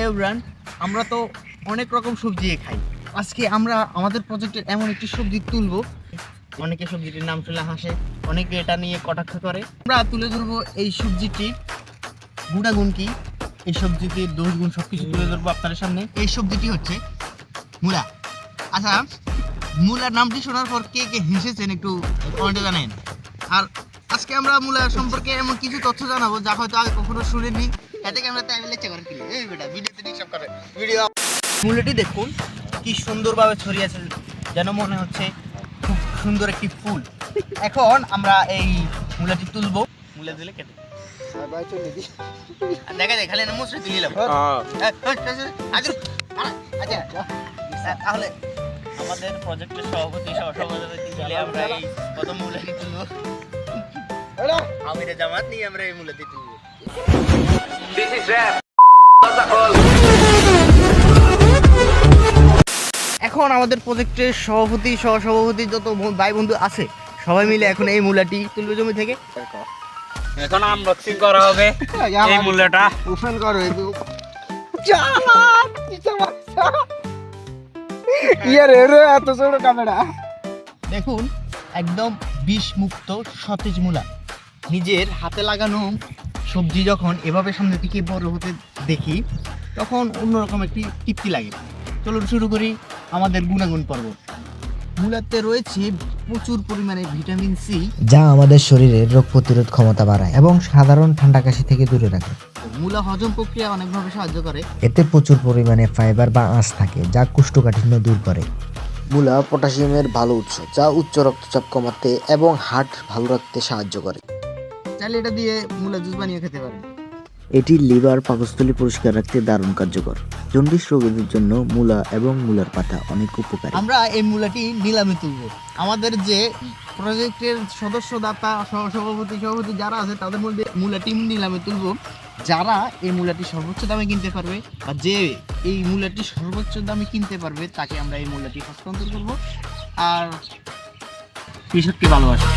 Everyone, আমরা তো অনেক রকম সবজি খাই। আজকে আমরা আমাদের প্রজেক্টের এমন একটি সবজি তুলবো, অনেকে সবজিটির নাম শুনলে হাসে, অনেকে এটা নিয়ে কটাক্ষ করে। আমরা তুলে ধরবো এই সবজিটির গুণাগুণ কি, এই সবজিটির দোষ গুণ সবকিছু তুলে ধরবো আপনাদের সামনে। এই সবজিটি হচ্ছে মূলা। আচ্ছা, মূলার নামটি শোনার পর কে কে হেসেছেন একটু কমেন্টে জানেন। আর আজকে আমরা মূলা সম্পর্কে এমন কিছু তথ্য জানাবো যা হয়তো আগে কখনো শুনেনি। এতে আমরা তাই লেচা করে কি এই বেটা ভিডিওতে ডিস্টার্ব করে ভিডিও। মূলাটি দেখুন কি সুন্দরভাবে ছড়িয়ে আছে, যেন মনে হচ্ছে খুব সুন্দর একটি ফুল। এখন আমরা এই মূলাটি তুলবো। মূলা দিলে কেটে দেখা যায় খালি মুসরে তুলিলাম। আচ্ছা, তাহলে আমাদের প্রজেক্টের সভাপতি সহসভাপতি মিলে আমরা এই প্রথম মূলাটি তুলবো। আমিরে জামাত নিয়ে আমরা এই মূলাটি তুলবো। এখন আমাদের প্রজেক্টের সভাপতি সহসভাপতি যত ভাই বন্ধু আছে সবাই মিলে এখন এই মূলাটি তুলবে জমি থেকে। এখন আনবক্সিং করা হবে এই মূলাটা। ওপেন করো। এত ছোট ক্যামেরা দেখুন, একদম বিষ মুক্ত সতেজ মূলা। নিজের হাতে লাগানো সবজি যখন এভাবে সামনে থেকে বড় হতে দেখি তখন অন্যরকম একটি তৃপ্তি লাগে। চলুন শুরু করি আমাদের গুণাগুণ পর্ব। মূলাতে রয়েছে প্রচুর পরিমাণে ভিটামিন সি, যা আমাদের শরীরের রোগ প্রতিরোধ ক্ষমতা বাড়ায় এবং সাধারণ ঠান্ডা কাশি থেকে দূরে রাখে। মূলা হজম প্রক্রিয়া অনেকভাবে সাহায্য করে। এতে প্রচুর পরিমাণে ফাইবার বা আঁশ থাকে যা কোষ্ঠকাঠিন্য দূর করে। মূলা পটাশিয়ামের ভালো উৎস, যা উচ্চ রক্তচাপ কমাতে এবং হার্ট ভালো রাখতে সাহায্য করে। চাইলে এটা দিয়ে মূলা জুস বানিয়ে খেতে পারেন। এটি লিভার পাকস্থলী পরিষ্কার রাখতে দারুণ কার্যকর। জন্ডিস রোগীদের জন্য মূলা এবং মূলার পাতা অনেক উপকারী। আমরা এই মূলাটি নিলামে তুলব। আমাদের যে প্রজেক্টের সদস্যদাতা সভাপতি যারা আছে তাদের মধ্যে মূলাটি নিলামে তুলব। যারা এই মূলাটি সর্বোচ্চ দামে কিনতে পারবে বা যে এই মূলাটি সর্বোচ্চ দামে কিনতে পারবে তাকে আমরা এই মূলাটি হস্তান্তর করব। আর কৃষককে ভালোবাসা।